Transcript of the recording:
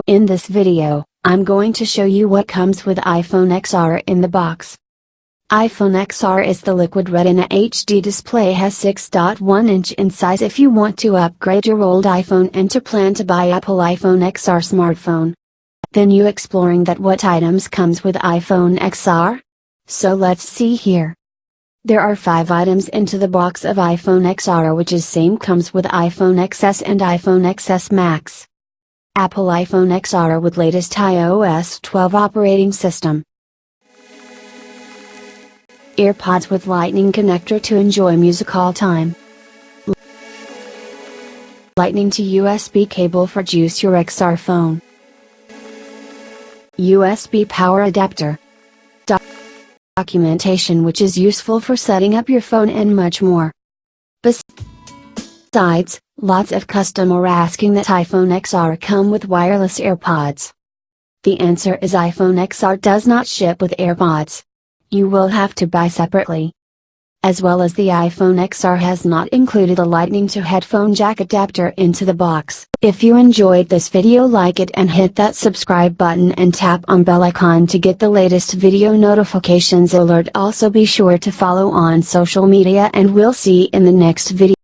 In this video, I'm going to show you what comes with iPhone XR in the box. iPhone XR is the liquid Retina HD display, has 6.1 inch in size. If you want to upgrade your old iPhone and to plan to buy Apple iPhone XR smartphone, then you exploring that what items comes with iPhone XR? So let's see here. There are 5 items into the box of iPhone XR, which is same comes with iPhone XS and iPhone XS Max. Apple iPhone XR with latest iOS 12 operating system. AirPods with lightning connector to enjoy music all time. Lightning to USB cable for juice your XR phone. USB power adapter. Documentation which is useful for setting up your phone and much more. Besides, lots of customers are asking that iPhone XR come with wireless AirPods. The answer is iPhone XR does not ship with AirPods. You will have to buy separately. As well as the iPhone XR has not included a lightning to headphone jack adapter into the box. If you enjoyed this video, like it and hit that subscribe button and tap on bell icon to get the latest video notifications alert. Also be sure to follow on social media and we'll see in the next video.